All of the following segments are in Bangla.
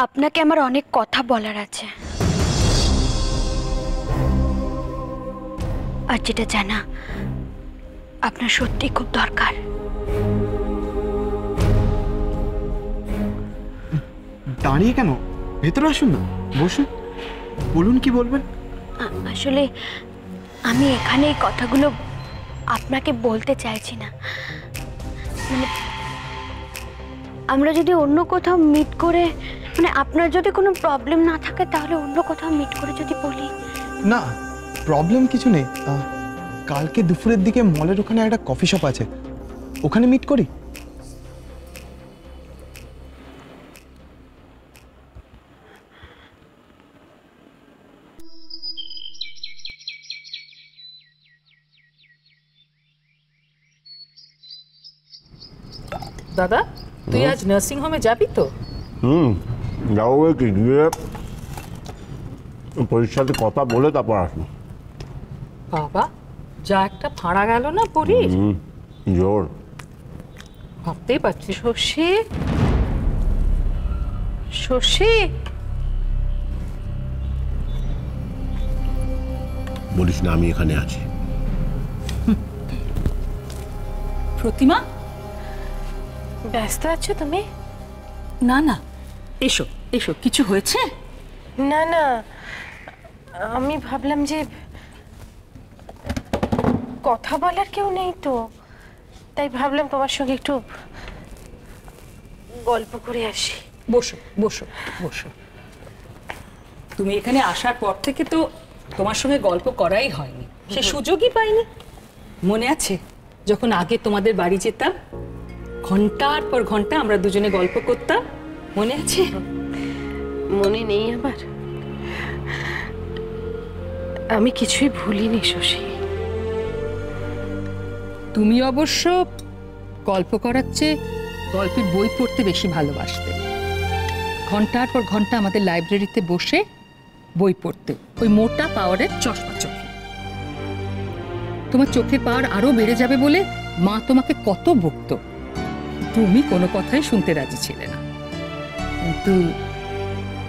আপনাকে আমার অনেক কথা বলার আছে, আর যেটা জানা আপনার সত্যি খুব দরকার। দাঁড়িয়ে কেন? ভেতরে আসুন না, বসুন, বলুন কি বলবেন। আসলে আমি এখানে এই কথাগুলো আপনাকে বলতে চাইছি না। মানে আমরা যদি অন্য কোথাও মিট করে, মানে আপনার যদি কোনো প্রবলেম না থাকে তাহলে অন্য কোথাও মিট করে যদি বলি। না, প্রবলেম কিছু নেই। কালকে দুপুরের দিকে মলের ওখানে একটা কফি শপ আছে, ওখানে মিট করি। দাদা, তুই আজ নার্সিং হোমে যাবি তো? যাবো কি, গিয়ে পরীক্ষাতে কথা বলে তারপর আসবো। বাবা, যা একটা ফাঁড়া গেল না পরীর, জোর ভাবতেই পারছি। শশী, শশী, বলিস না, আমি এখানে আছি। প্রতিমা, ব্যস্ত আছো তুমি? না না, এসো এসো, কিছু হয়েছে? না না, আমি ভাবলাম যে কথা বলার কেউ নেই তো, তাই ভাবলাম তোমার সঙ্গে একটু গল্প করে আসি। বসো বসো বসো। তুমি এখানে আসার পর থেকে তো তোমার সঙ্গে গল্প করাই হয়নি, সে সুযোগই পাইনি। মনে আছে যখন আগে তোমাদের বাড়ি যেতাম, ঘন্টার পর ঘন্টা আমরা দুজনে গল্প করতাম, মনে আছে? মনে নেই আবার? আমি কিছুই ভুলিনি শশী। তুমি অবশ্য গল্প করার চেয়ে গল্পের বই পড়তে বেশি ভালোবাসতে। ঘন্টার পর ঘন্টা আমাদের লাইব্রেরিতে বসে বই পড়তে, ওই মোটা পাওয়ারের চশমা চোখে। তোমার চোখের পাওয়ার আরো বেড়ে যাবে বলে মা তোমাকে কত বকতো, তুমি কোনো কথাই শুনতে রাজি ছিলে না। কিন্তু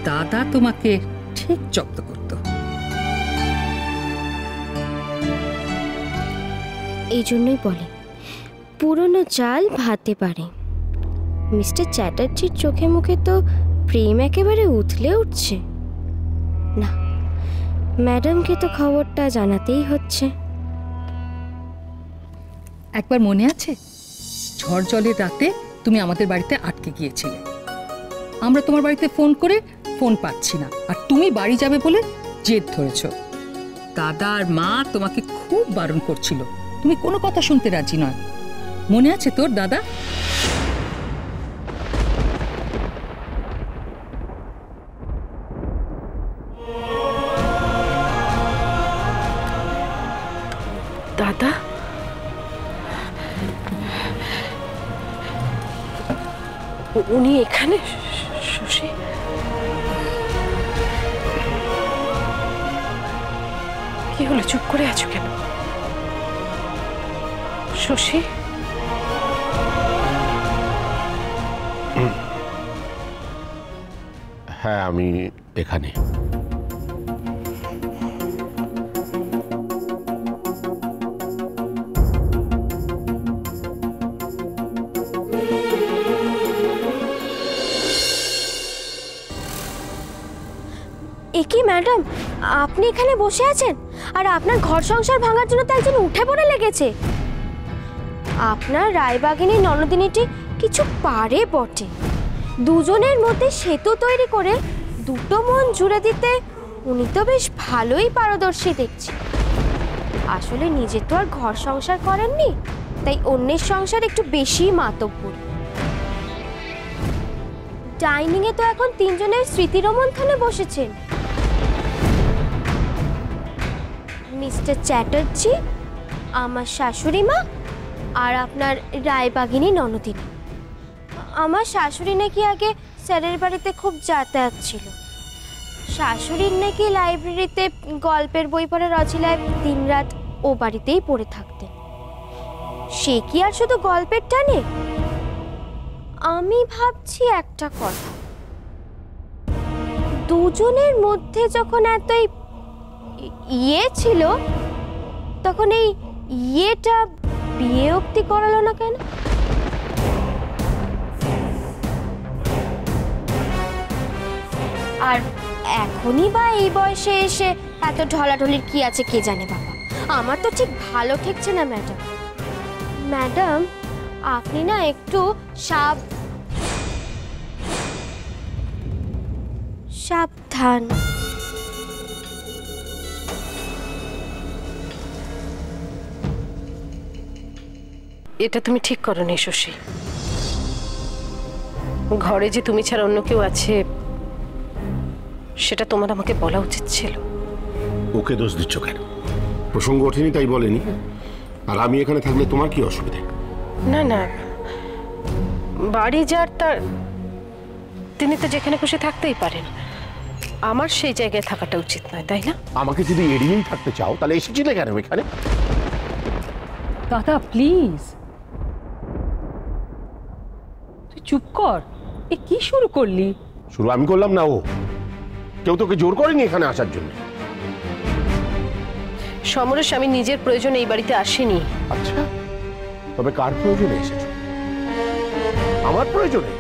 দাদা তোমাকে ঠিক জব্দ করতো। এই জন্যই বলে পুরনো চাল ভাতে পারে। মিস্টার চ্যাটার্জির চোখে মুখে তো প্রেম একেবারে উথলে উঠছে। না, ম্যাডামকে তো খবরটা জানাতেই হচ্ছে। একবার মনে আছে ঝড় জলের রাতে তুমি আমাদের বাড়িতে আটকে গিয়েছিলে? আমরা তোমার বাড়িতে ফোন করে ফোন পাচ্ছি না, আর তুমি বাড়ি যাবে বলে জেদ ধরেছ। দাদা আর মা তোমাকে খুব বারণ করছিল, তুমি কোনো কথা শুনতে রাজি নয়। মনে আছে তোর দাদা? দাদা, উনি এখানে? শশী, কি হলো, চুপ করে আছো কেন? শশী, হ্যাঁ, আমি এখানে। একি ম্যাডাম, আপনি এখানে বসে আছেন আর আপনার ঘর সংসার ভাঙার জন্য তো একজন উঠে পড়ে লেগেছে। আপনার রায়বাগিনী ননদিনীটি কিছু পারে বটে, দুজনের মধ্যে সেতু তৈরি করে দুটো মন জুড়ে দিতে উনি তো বেশ ভালোই পারদর্শী দেখছি। আসলে নিজে তো আর ঘর সংসার করেননি, তাই অন্যের সংসার একটু বেশি মাতব্বর। ডাইনিং এ তো এখন তিনজনের স্মৃতি রোমন্থনে বসেছেন, মিস্টার চ্যাটার্জি, আমার শাশুড়ি মা আর আপনার রায়বাগিনী ননদিনী। আমার শাশুড়ি নাকি আগে স্যারের বাড়িতে খুব যাতায়াত ছিল। শাশুড়ির নাকি লাইব্রেরিতে গল্পের বই পড়ার অছিলায় দিনরাত ও বাড়িতেই পড়ে থাকতেন। সে কি আর শুধু গল্পের টানে? আমি ভাবছি একটা কথা, দুজনের মধ্যে যখন এতই ইয়ে ছিল, তখন এই ইয়েটা বিয়ে অবধি করালো না কেন? আর এখনই বা এই বয়সে এসে এত ঢলাঢলির কি আছে কে জানে বাবা। আমার তো ঠিক ভালো ঠেকছে না ম্যাডাম। ম্যাডাম, আপনি না একটু সাবধান। এটা তুমি ঠিক করোনি শশী। ঘরে যে তুমি ছাড়া অন্য কেউ আছে সেটা তোমার আমাকে বলা উচিত ছিল। ওকে দোষ দিচ্ছ কেন? প্রসঙ্গ ওঠেনি তাই বলেনি। আর আমি এখানে থাকলে তোমার কি অসুবিধা? না না, বাড়ি যার তার, তিনি তো যেখানে খুশি থাকতেই পারেন। আমার সেই জায়গায় থাকাটা উচিত নয়, তাই না? আমাকে যদি এড়িয়েই থাকতে চাও তাহলে এসেছিলে কেন এখানে? দাদা প্লিজ তুই চুপ কর। এ কি শুরু করলি? শুরু আমি করলাম না, ও। কেউ তোকে জোর করেনি এখানে আসার জন্য। সমরেশ, আমি নিজের প্রয়োজনে এই বাড়িতে আসিনি। আচ্ছা, তবে কার প্রয়োজনে এসেছো? আমার প্রয়োজনে?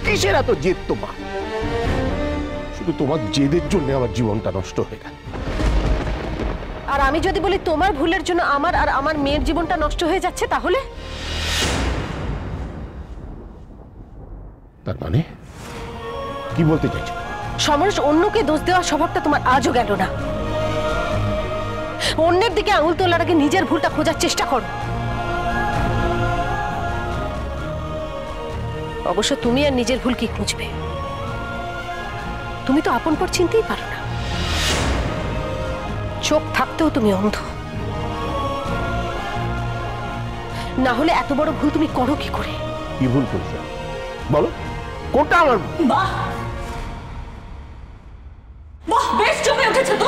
কিসের এত জেদ তোমার? শুধু তোমার জেদের জন্য আমার জীবনটা নষ্ট হয়ে গেল। আর আমি যদি বলি তোমার ভুলের জন্য আমার আর আমার মেয়ের জীবনটা নষ্ট হয়ে যাচ্ছে, তাহলে? তার মানে কি বলতে চাইছো? সমরেশ, অন্যকে দোষ দেওয়ার স্বভাবটা তোমার আজও গেল না। অন্যের দিকে আঙুল তোলার আগে নিজের ভুলটা খোঁজার চেষ্টা করো। অবশ্য তুমি আর নিজের ভুল কি খুঁজবে? তুমি তো আপন পর চিনতেই পারো না। চোখ থাকতেও তুমি অন্ধ। না হলে এত বড় ভুল তুমি করো কি করে? কি ভুল করছো বলো? কোনটা আমার ভুল? বাহ বাহ, বেশ জমে উঠেছে তো।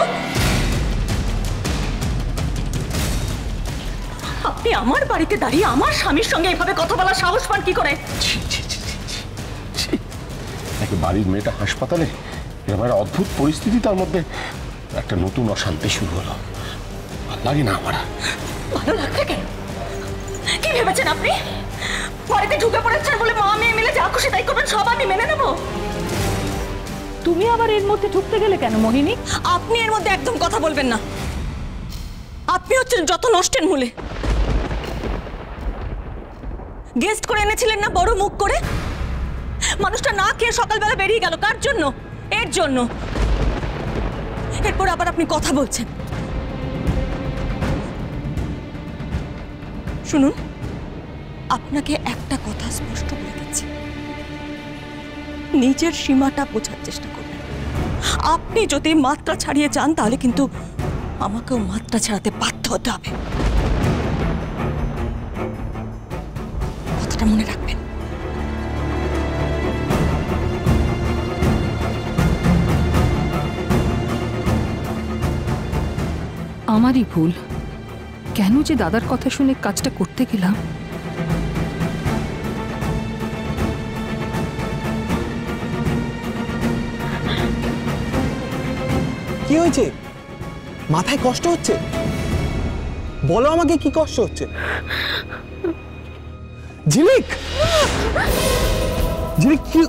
আপনি আমার বাড়িতে দাঁড়িয়ে আমার স্বামীর সঙ্গে এভাবে কথা বলার সাহস পান কি করে? নাকি বাড়ির মেয়েটা হাসপাতালে, এরকম একটা অদ্ভুত পরিস্থিতি, তার মধ্যে একটা নতুন অশান্তি শুরু হলো। ভালো লাগে না আমার। ভালো লাগবে কেন? কি ভেবেছেন আপনি? বাড়িতে ঢুকে পড়েছেন বলে মা মেয়ে মিলে যা খুশি তাই করবেন, সব আমি মেনে নেব? তুমি আবার এর মধ্যে ঢুকতে গেলে কেন মোহিনী? আপনি এর মধ্যে একদম কথা বলবেন না। আপনি হচ্ছেন যত নষ্টের মূলে। গেস্ট করে এনেছিলেন না বড় মুখ করে? মানুষটা না খেয়ে সকালবেলা বেরিয়ে গেল কার জন্য? এর জন্য। এরপর আবার আপনি কথা বলছেন। শুনুন, আপনাকে একটা কথা স্পষ্ট বলে দিচ্ছি, নিজের সীমাটা বোঝার চেষ্টা করবেন। আপনি যদি মাত্রা ছাড়িয়ে যান তাহলে কিন্তু আমাকেও মাত্রা ছাড়াতে বাধ্য হতে হবে। কথাটা মনে রাখবেন। আমারই ভুল। কেন যে দাদার কথা শুনে কাজটা করতে গেলাম। কি হয়েছে? মাথায় কষ্ট হচ্ছে? বলো আমাকে কি কষ্ট হচ্ছে। ঝিলিক, ঝিলিক কি